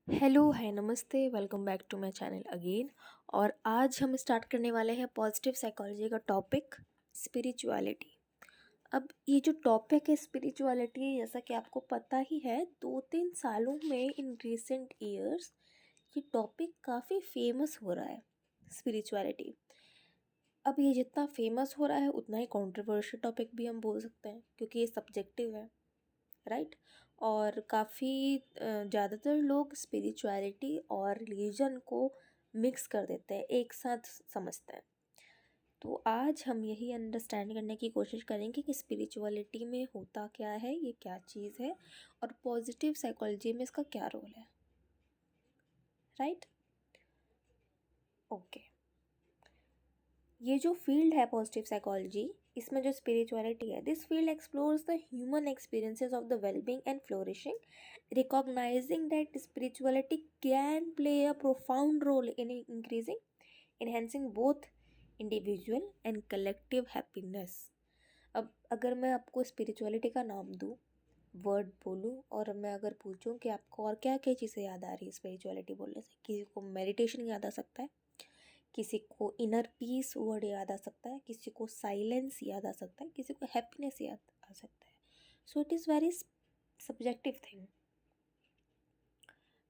Hello, hi, नमस्ते, welcome back to my channel again. और आज हम स्टार्ट करने वाले हैं पॉजिटिव साइकोलॉजी का टॉपिक स्पिरिचुअलिटी। अब ये जो टॉपिक है स्पिरिचुअलिटी, जैसा कि आपको पता ही है, 2-3 सालों में इन रिसेंट ईयर्स ये टॉपिक काफ़ी फेमस हो रहा है। स्पिरिचुअलिटी अब ये जितना फेमस हो रहा है उतना ही कंट्रोवर्शियल टॉपिक भी हम बोल सकते हैं, क्योंकि ये सब्जेक्टिव है, राइट। और काफ़ी ज़्यादातर लोग स्पिरिचुअलिटी और रिलीजन को मिक्स कर देते हैं, एक साथ समझते हैं। तो आज हम यही अंडरस्टैंड करने की कोशिश करेंगे कि स्पिरिचुअलिटी में होता क्या है, ये क्या चीज़ है, और पॉजिटिव साइकोलॉजी में इसका क्या रोल है, राइट। ओके, ये जो फील्ड है पॉजिटिव साइकोलॉजी, इसमें जो स्पिरिचुअलिटी है, this field explores the human experiences of the wellbeing and flourishing, recognizing that spirituality can play a profound role in increasing, enhancing both individual and collective happiness। अब अगर मैं आपको spirituality का नाम दूँ, वर्ड बोलूँ, और मैं अगर पूछूं कि आपको और क्या क्या चीज़ें याद आ रही है स्पिरिचुअलिटी बोलने से, किसी को मेडिटेशन याद आ सकता है, किसी को इनर पीस वर्ड याद आ सकता है, किसी को साइलेंस याद आ सकता है, किसी को हैप्पीनेस याद आ सकता है। So it is very subjective thing.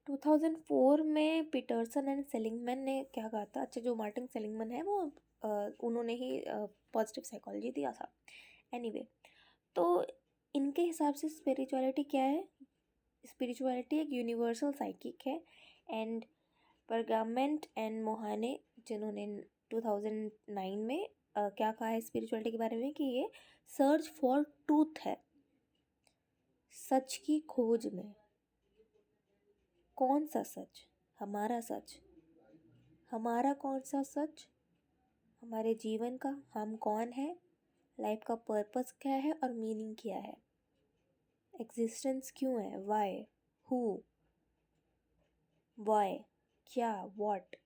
2004 में पीटरसन एंड सेलिंगमैन ने क्या कहा था, अच्छा, जो मार्टिन सेलिंगमैन है वो उन्होंने ही पॉजिटिव साइकोलॉजी दिया था। एनीवे, तो इनके हिसाब से स्पिरिचुअलिटी क्या है? स्पिरिचुअलिटी एक यूनिवर्सल साइकिक है। एंड परगामेंट एंड मोहाने, जिन्होंने 2009 में क्या कहा है स्पिरिचुअलिटी के बारे में, कि ये सर्च फॉर ट्रूथ है, सच की खोज में। कौन सा सच? हमारा सच। हमारा कौन सा सच? हमारे जीवन का, हम कौन है, लाइफ का पर्पस क्या है और मीनिंग क्या है, एग्जिस्टेंस क्यों है, वाई, हु, वाई, क्या, व्हाट।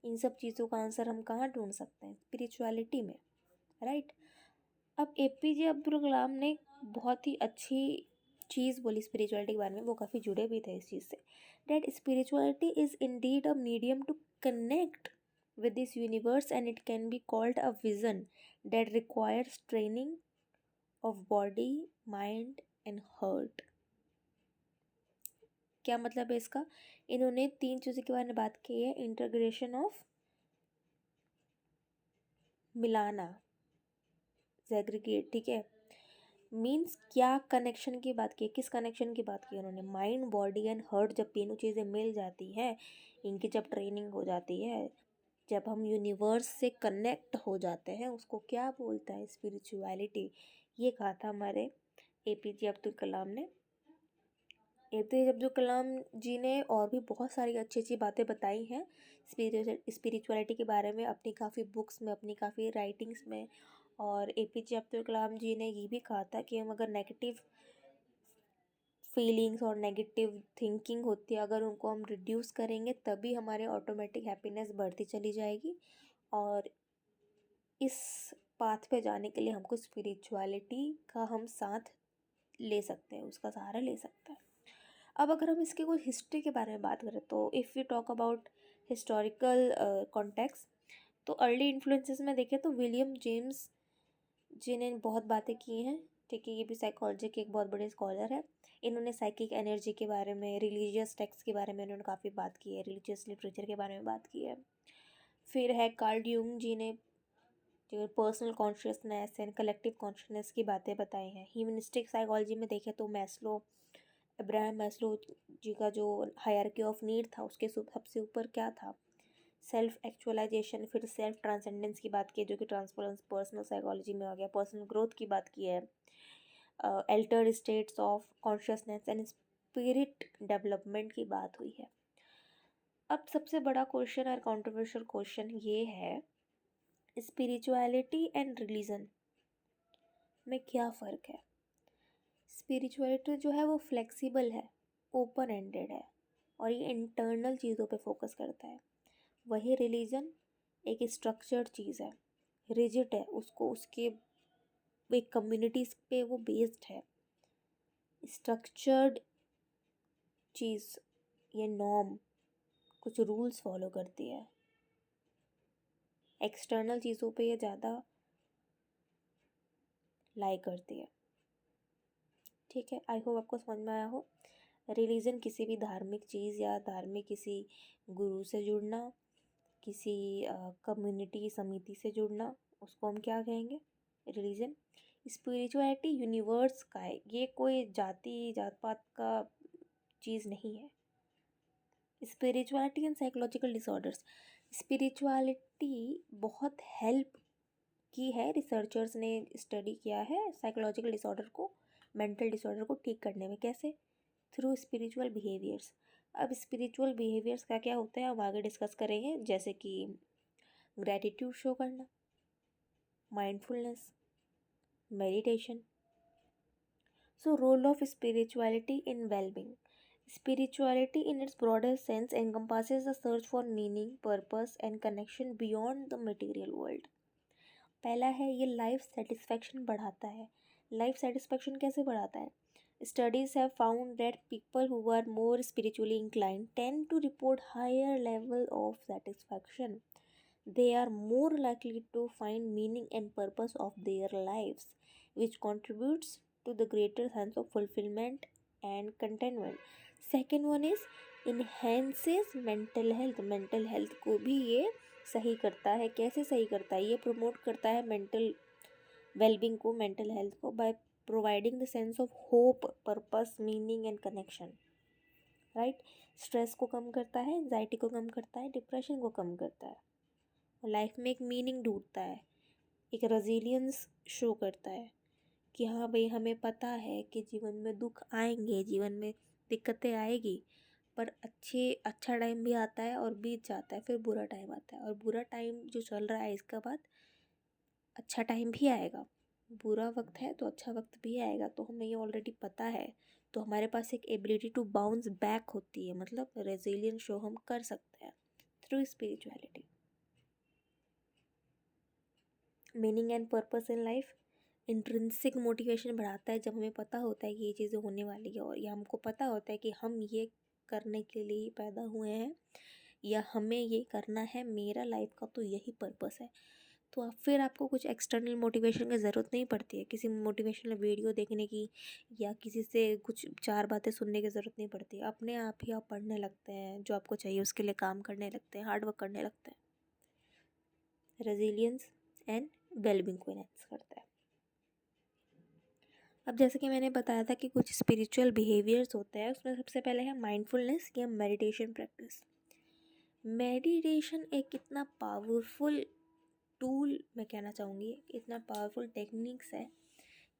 इन सब चीज़ों का आंसर हम कहाँ ढूंढ सकते हैं? स्पिरिचुअलिटी में, राइट। अब एपीजे अब्दुल कलाम ने बहुत ही अच्छी चीज़ बोली स्पिरिचुअलिटी के बारे में, वो काफ़ी जुड़े भी थे इस चीज़ से, that spirituality is indeed a medium to connect with this universe, and it can be called a vision that requires training of body, mind and heart। क्या मतलब है इसका? इन्होंने 3 चीज़ों के बारे में बात की है। इंटीग्रेशन ऑफ, मिलाना, सेग्रीगेट, ठीक है। मीन्स क्या कनेक्शन की बात की है, किस कनेक्शन की बात की है उन्होंने? माइंड, बॉडी एंड हार्ट जब तीनों चीज़ें मिल जाती हैं, इनकी जब ट्रेनिंग हो जाती है, जब हम यूनिवर्स से कनेक्ट हो जाते हैं, उसको क्या बोलता है? स्पिरिचुअलिटी। ये कहा था हमारे एपीजे अब्दुल कलाम ने। एपीजे अब्दुल कलाम जी ने और भी बहुत सारी अच्छी अच्छी बातें बताई हैं स्पिरिचुअलिटी के बारे में, अपनी काफ़ी बुक्स में, अपनी काफ़ी राइटिंग्स में। और एपीजे अब्दुल कलाम जी ने ये भी कहा था कि हम अगर नेगेटिव फीलिंग्स और नेगेटिव थिंकिंग होती है, अगर उनको हम रिड्यूस करेंगे, तभी हमारे ऑटोमेटिक हैप्पीनेस बढ़ती चली जाएगी। और इस पाथ पे जाने के लिए हमको स्पिरिचुअलिटी का हम साथ ले सकते हैं, उसका सहारा ले सकते हैं। अब अगर हम इसके कुछ हिस्ट्री के बारे में बात करें, तो if you talk about historical context, तो अर्ली इन्फ्लुएंसेस में देखें तो विलियम जेम्स जिन्हें बहुत बातें की हैं, ठीक है, ये भी साइकोलॉजी के एक बहुत बड़े स्कॉलर है। इन्होंने साइकिक एनर्जी के बारे में, रिलीजियस टेक्स्ट के बारे में इन्होंने काफ़ी बात की है, रिलीजियस लिटरेचर के बारे में बात की है। फिर है कार्ल यूंग जी ने, जो personal consciousness and collective consciousness की बातें बताई हैं। ह्यूमनिस्टिक साइकोलॉजी में देखें तो मैस्लो, अब्राहम मैस्लो जी का जो हायरार्की ऑफ नीड था, उसके सबसे ऊपर क्या था? Self actualization. फिर सेल्फ ट्रांसेंडेंस की बात की है, जो कि ट्रांसफरेंस पर्सनल साइकोलॉजी में आ गया। पर्सनल ग्रोथ की बात की है। Altered states of consciousness and spirit development की बात हुई है। अब सबसे बड़ा क्वेश्चन और कंट्रोवर्शियल क्वेश्चन ये है, स्पिरिचुअलिटी एंड रिलीजन में क्या फ़र्क है? स्पिरिचुअलिटी जो है वो फ्लेक्सिबल है, ओपन एंडेड है, और ये इंटरनल चीज़ों पे फोकस करता है। वही रिलीजन एक स्ट्रक्चर्ड चीज़ है, रिजिड है, उसको उसके एक कम्युनिटीज़ पे वो बेस्ड है, स्ट्रक्चर्ड चीज़ ये नॉर्म कुछ रूल्स फॉलो करती है। एक्सटर्नल चीज़ों पे ये ज़्यादा लाई करती है। ठीक है, आई होप आपको समझ में आया हो। रिलीजन किसी भी धार्मिक चीज़ या धार्मिक किसी गुरु से जुड़ना, किसी कम्युनिटी समिति से जुड़ना, उसको हम क्या कहेंगे? रिलीजन। स्पिरिचुअलिटी यूनिवर्स का है, ये कोई जाति जात पात का चीज़ नहीं है। Spirituality and psychological disorders. Spirituality बहुत हेल्प की है, रिसर्चर्स ने स्टडी किया है साइकोलॉजिकल डिसऑर्डर को, मेंटल डिसऑर्डर को ठीक करने में। कैसे? Through spiritual behaviours. अब स्पिरिचुअल बिहेवियर्स का क्या होता है हम आगे डिस्कस करेंगे, जैसे कि ग्रैटिट्यूड शो करना, mindfulness, meditation. So role of spirituality in wellbeing. Spirituality in its broader sense encompasses the search for meaning, purpose and connection beyond the material world. पहला है ये लाइफ सेटिस्फैक्शन बढ़ाता है। लाइफ सेटिस्फैक्शन कैसे बढ़ाता है? Studies have found that people who are more spiritually inclined tend to report higher level of satisfaction. They are more likely to find meaning and purpose of their lives, which contributes to the greater sense of fulfillment and contentment. Second one is enhances mental health. Mental health को भी ये सही करता है। कैसे सही करता है? ये प्रमोट करता है मेंटल वेलबींग को, मेंटल हेल्थ को, by providing the sense of hope, purpose, meaning and connection. Right? Stress को कम करता है, एंजाइटी को कम करता है, डिप्रेशन को कम करता है, लाइफ में एक मीनिंग ढूंढता है, एक रेजिलियंस शो करता है कि हाँ भाई हमें पता है कि जीवन में दुख आएंगे, जीवन में दिक्कतें आएगी, पर अच्छा टाइम भी आता है और बीत जाता है, फिर बुरा टाइम आता है, और बुरा टाइम जो चल रहा है इसके बाद अच्छा टाइम भी आएगा। बुरा वक्त है तो अच्छा वक्त भी आएगा, तो हमें ये ऑलरेडी पता है, तो हमारे पास एक एबिलिटी टू बाउंस बैक होती है, मतलब रेजिलियंस शो हम कर सकते हैं through spirituality. Meaning and purpose in life. Intrinsic motivation बढ़ाता है जब हमें पता होता है कि ये चीज़ें होने वाली है, और या हमको पता होता है कि हम ये करने के लिए ही पैदा हुए हैं, या हमें ये करना है, मेरा लाइफ का तो यही पर्पस है। तो आप फिर आपको कुछ एक्सटर्नल मोटिवेशन की ज़रूरत नहीं पड़ती है, किसी मोटिवेशनल वीडियो देखने की या किसी से कुछ चार बातें सुनने की ज़रूरत नहीं पड़ती। अपने आप ही आप पढ़ने लगते हैं, जो आपको चाहिए उसके लिए काम करने लगते हैं, हार्ड वर्क करने लगते हैं। रेजिलियंस एंड वेलबींग को एनहांस करता है। अब जैसे कि मैंने बताया था कि कुछ स्पिरिचुअल बिहेवियर्स होते हैं, उसमें सबसे पहले है माइंडफुलनेस या मेडिटेशन प्रैक्टिस। मेडिटेशन एक इतना पावरफुल टूल, मैं कहना चाहूँगी इतना पावरफुल टेक्निक्स है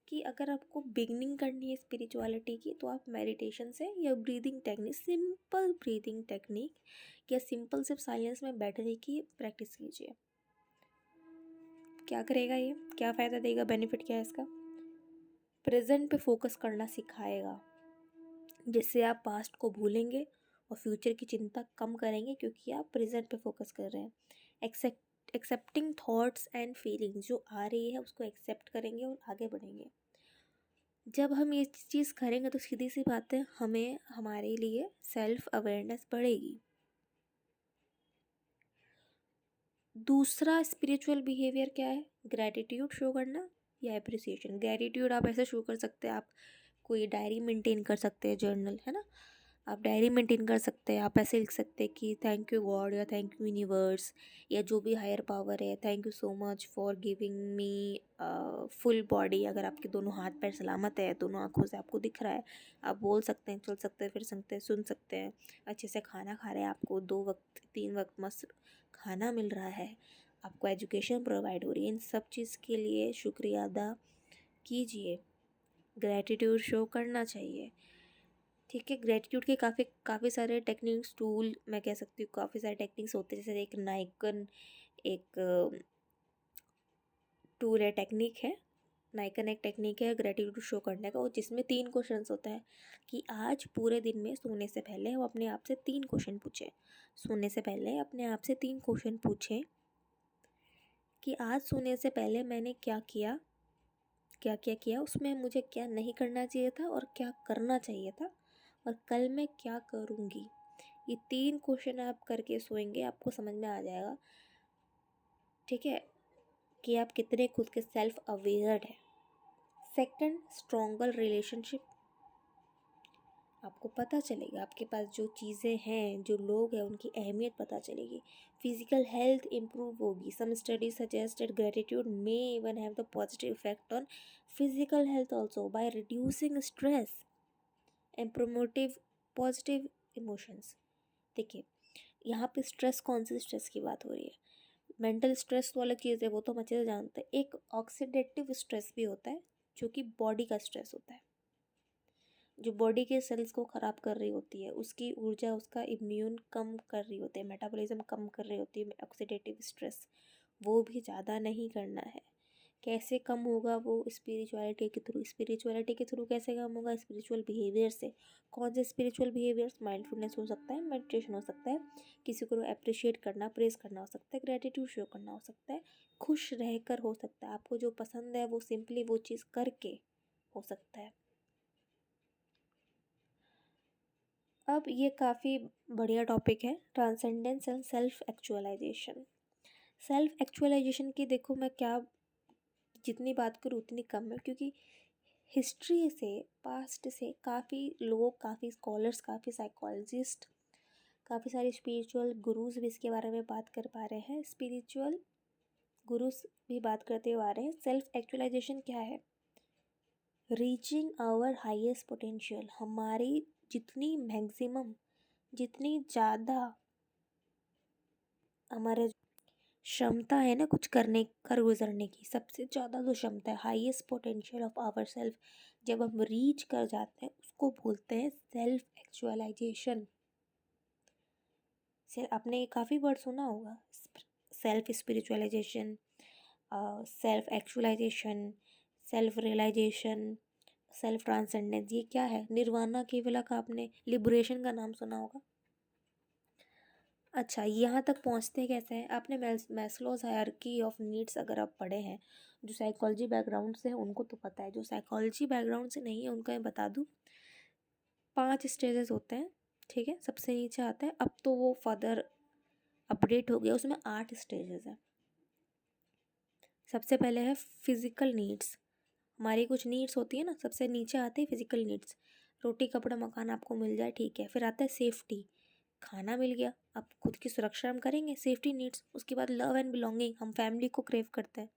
कि अगर आपको बिगनिंग करनी है स्पिरिचुअलिटी की, तो आप मेडिटेशन से या breathing technique, simple breathing technique या सिंपल सिर्फ साइलेंस में बैठने की प्रैक्टिस कीजिए। क्या करेगा ये? क्या फ़ायदा देगा? बेनिफिट क्या है इसका? प्रेजेंट पे फोकस करना सिखाएगा, जिससे आप पास्ट को भूलेंगे और फ्यूचर की चिंता कम करेंगे, क्योंकि आप प्रेजेंट पे फोकस कर रहे हैं। एक्सेप्टिंग थॉट्स एंड फीलिंग्स, जो आ रही है उसको एक्सेप्ट करेंगे और आगे बढ़ेंगे। जब हम ये चीज़ करेंगे तो सीधी सी बात है, हमें हमारे लिए सेल्फ अवेयरनेस बढ़ेगी। दूसरा स्पिरिचुअल बिहेवियर क्या है? ग्रैटिट्यूड शो करना या एप्रिसिएशन। ग्रैटिट्यूड आप ऐसे शो कर सकते हैं, आप कोई डायरी मेंटेन कर सकते हैं, जर्नल है ना, आप डायरी मेंटेन कर सकते हैं। आप ऐसे लिख सकते हैं कि थैंक यू गॉड या थैंक यू यूनिवर्स या जो भी हायर पावर है, thank you so much for giving me full body. अगर आपके दोनों हाथ पैर सलामत है, दोनों आँखों से आपको दिख रहा है, आप बोल सकते हैं, चल सकते हैं, फिर सकते हैं, सुन सकते हैं, अच्छे से खाना खा रहे हैं, आपको 2 वक्त 3 वक्त मस्त खाना मिल रहा है, आपको एजुकेशन प्रोवाइड हो रही है, इन सब चीज़ के लिए शुक्रिया अदा कीजिए। ग्रैटिट्यूड शो करना चाहिए। ठीक है, ग्रेटिट्यूड के काफ़ी सारे टेक्निक्स, टूल मैं कह सकती हूँ, काफ़ी सारे टेक्निक्स होते हैं। जैसे एक नाइकन एक टूल है, टेक्निक है, नाइकन एक टेक्निक है ग्रेटिट्यूड शो करने का, और जिसमें 3 क्वेश्चंस होते हैं कि आज पूरे दिन में सोने से पहले वो अपने आप से 3 क्वेश्चन पूछें। सोने से पहले अपने आप से 3 क्वेश्चन पूछें कि आज सोने से पहले मैंने क्या किया, क्या क्या किया, उसमें मुझे क्या नहीं करना चाहिए था और क्या करना चाहिए था, और कल मैं क्या करूँगी। ये 3 क्वेश्चन आप करके सोएंगे, आपको समझ में आ जाएगा, ठीक है, कि आप कितने खुद के सेल्फ अवेयर हैं। सेकंड, स्ट्रॉन्गर रिलेशनशिप, आपको पता चलेगा आपके पास जो चीज़ें हैं, जो लोग हैं, उनकी अहमियत पता चलेगी। फिजिकल हेल्थ इम्प्रूव होगी। Some studies suggest that gratitude may even have the positive effect on physical health also by reducing stress and promotive positive emotions. देखिए, यहाँ पे स्ट्रेस, कौन सी स्ट्रेस की बात हो रही है? मेंटल स्ट्रेस तो अलग चीज़ है, वो तो हम अच्छे से जानते हैं। एक ऑक्सीडेटिव स्ट्रेस भी होता है, जो कि बॉडी का स्ट्रेस होता है, जो बॉडी के सेल्स को ख़राब कर रही होती है, उसकी ऊर्जा, उसका इम्यून कम कर रही होती है, मेटाबॉलिज्म कम कर रही होती है, ऑक्सीडेटिव स्ट्रेस। वो भी ज़्यादा नहीं करना है। कैसे कम होगा वो? स्पिरिचुअलिटी के थ्रू। स्पिरिचुअलिटी के थ्रू कैसे कम होगा? स्पिरिचुअल बिहेवियर से। कौन से स्पिरिचुअल बिहेवियर्स? माइंडफुलनेस हो सकता है, मेडिटेशन हो सकता है, किसी को अप्रिशिएट करना, प्रेज करना हो सकता है, ग्रेटिट्यूड शो करना हो सकता है, खुश रहकर हो सकता है, आपको जो पसंद है वो सिंपली वो चीज़ करके हो सकता है। अब ये काफ़ी बढ़िया टॉपिक है, transcendence and self actualization. Self actualization की देखो, मैं क्या जितनी बात करूँ उतनी कम है, क्योंकि हिस्ट्री से, पास्ट से काफ़ी लोग, काफ़ी स्कॉलर्स, काफ़ी साइकोलॉजिस्ट, काफ़ी सारे स्पिरिचुअल गुरुज भी इसके बारे में बात कर पा रहे हैं। स्पिरिचुअल गुरुज भी बात करते हुए आ रहे हैं। सेल्फ एक्चुअलाइजेशन क्या है? रीचिंग आवर हाईएस्ट पोटेंशियल, हमारी जितनी मैक्सिमम, जितनी ज़्यादा हमारे क्षमता है ना कुछ करने, कर गुजरने की, सबसे ज़्यादा जो क्षमता है, highest potential of our self, जब हम रीच कर जाते हैं, उसको बोलते हैं सेल्फ एक्चुअलाइजेशन। से आपने काफ़ी वर्ड सुना होगा, self spiritualization, self actualization, self realization, self transcendence. ये क्या है? निर्वाणा केवला का आपने लिबरेशन का नाम सुना होगा। अच्छा, यहाँ तक पहुँचते कैसे हैं? आपने मैस्लोज हायरार्की ऑफ नीड्स अगर आप पढ़े हैं, जो साइकोलॉजी बैकग्राउंड से है उनको तो पता है, जो साइकोलॉजी बैकग्राउंड से नहीं है उनका मैं बता दूँ, 5 स्टेजेस होते हैं, ठीक है। सबसे नीचे आता है, अब तो वो फर्दर अपडेट हो गया, उसमें 8 स्टेजेस हैं। सबसे पहले है फिजिकल नीड्स, हमारी कुछ नीड्स होती है ना, सबसे नीचे आते हैं फिजिकल नीड्स, रोटी कपड़ा मकान आपको मिल जाए, ठीक है। फिर आता है सेफ्टी, खाना मिल गया, अब खुद की सुरक्षा हम करेंगे, सेफ्टी नीड्स। उसके बाद लव एंड बिलोंगिंग, हम फैमिली को क्रेव करते हैं,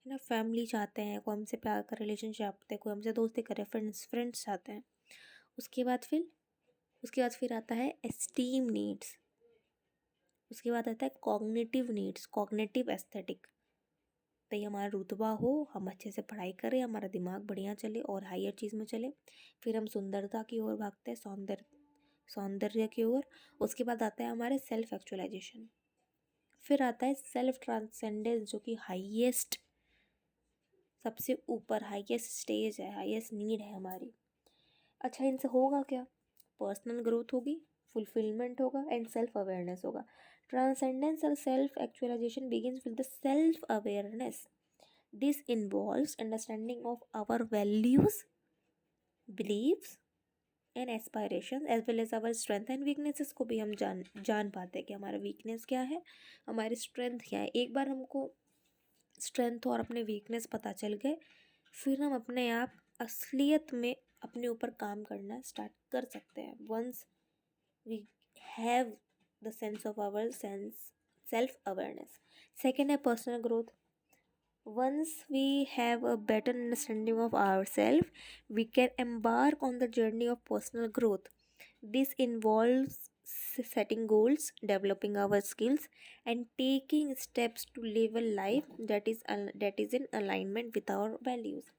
है ना, फैमिली चाहते हैं, कोई हमसे प्यार का रिलेशनशिप चाहते हैं, कोई हमसे दोस्ती करे, फ्रेंड्स चाहते हैं। उसके बाद फिर आता है एस्टीम नीड्स। उसके बाद आता है कॉग्निटिव नीड्स, कॉग्निटिव एस्थेटिक, भाई हमारा रुतबा हो, हम अच्छे से पढ़ाई करें, हमारा दिमाग बढ़िया चले और हायर चीज़ में चले। फिर हम सुंदरता की ओर भागते हैं, सौंदर्य की ओर। उसके बाद आता है हमारे सेल्फ एक्चुअलाइजेशन। फिर आता है सेल्फ ट्रांसेंडेंस, जो कि हाईएस्ट, सबसे ऊपर हाईएस्ट स्टेज है, हाईएस्ट नीड है हमारी। अच्छा, इनसे होगा क्या? पर्सनल ग्रोथ होगी, फुलफिलमेंट होगा एंड सेल्फ अवेयरनेस होगा। ट्रांसेंडेंस और self actualisation begins with the self awareness. This involves understanding of our values, believes and aspiration as well as our strength and weaknesses को भी हम जान पाते हैं कि हमारा वीकनेस क्या है, हमारी स्ट्रेंथ क्या है। एक बार हमको स्ट्रेंथ और अपने वीकनेस पता चल गए, फिर हम अपने आप असलियत में अपने ऊपर काम करना स्टार्ट कर सकते हैं। Once we have the sense of our self awareness. Second है personal growth. Once we have a better understanding of ourselves, we can embark on the journey of personal growth. This involves setting goals, developing our skills, and taking steps to live a life that is in alignment with our values.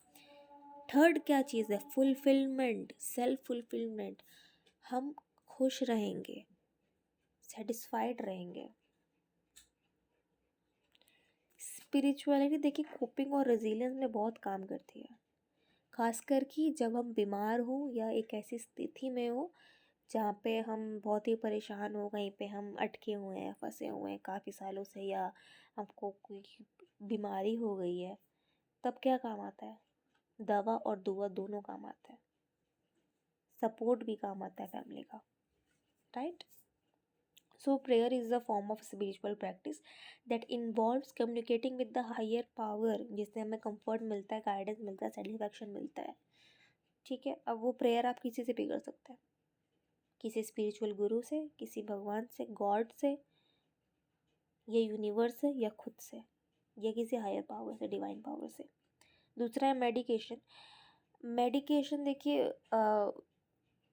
Third क्या चीज़ है? Fulfilment, self fulfilment. हम खुश रहेंगे, satisfied रहेंगे। Spirituality देखिए coping और resilience में बहुत काम करती है, खासकर कि जब हम बीमार हो या एक ऐसी स्थिति में हो जहाँ पे हम बहुत ही परेशान हो, कहीं पे हम अटके हुए हैं, फंसे हुए हैं काफ़ी सालों से, या हमको कोई बीमारी हो गई है, तब क्या काम आता है? दवा और दुआ दोनों काम आता है, सपोर्ट भी काम आता है फैमिली का, right. So prayer is a form of spiritual practice that involves communicating with the higher power, जिससे हमें comfort मिलता है, guidance मिलता है, satisfaction मिलता है। ठीक है, अब वो प्रेयर आप किसी से भी कर सकते हैं, किसी स्पिरिचुअल गुरु से, किसी भगवान से, गॉड से, या यूनिवर्स से, या खुद से, या किसी हायर पावर से, डिवाइन पावर से। दूसरा है मेडिकेशन। मेडिकेशन देखिए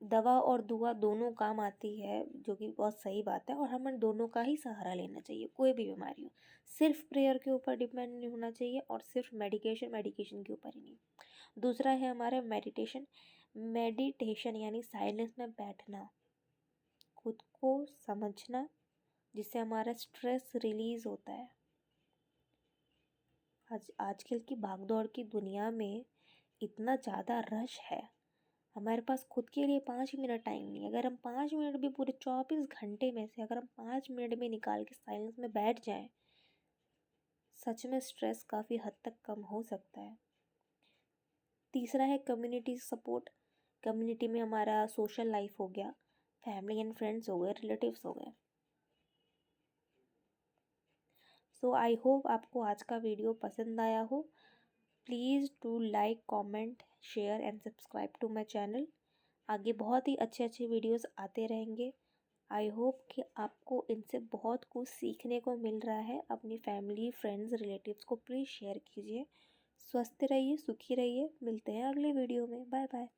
दवा और दुआ दोनों काम आती है, जो कि बहुत सही बात है, और हमें दोनों का ही सहारा लेना चाहिए, कोई भी बीमारी हो। सिर्फ प्रेयर के ऊपर डिपेंड नहीं होना चाहिए, और सिर्फ मेडिकेशन के ऊपर ही नहीं। दूसरा है हमारा मेडिटेशन। मेडिटेशन यानी साइलेंस में बैठना, खुद को समझना, जिससे हमारा स्ट्रेस रिलीज होता है। आजकल की भागदौड़ की दुनिया में इतना ज़्यादा रश है, हमारे पास खुद के लिए 5 मिनट टाइम नहीं है। अगर हम 5 मिनट भी पूरे 24 घंटे में से अगर हम 5 मिनट भी निकाल के साइलेंस में बैठ जाएं, सच में स्ट्रेस काफ़ी हद तक कम हो सकता है। तीसरा है कम्युनिटी सपोर्ट। कम्युनिटी में हमारा सोशल लाइफ हो गया, फैमिली एंड फ्रेंड्स हो गए, रिलेटिव्स हो गए। सो आई होप आपको आज का वीडियो पसंद आया हो। Please do like, comment, share and subscribe to my channel. आगे बहुत ही अच्छे अच्छे वीडियोस आते रहेंगे। आई होप कि आपको इनसे बहुत कुछ सीखने को मिल रहा है। अपनी फैमिली, फ्रेंड्स, रिलेटिव्स को प्लीज़ शेयर कीजिए। स्वस्थ रहिए, सुखी रहिए। मिलते हैं अगले वीडियो में। Bye bye.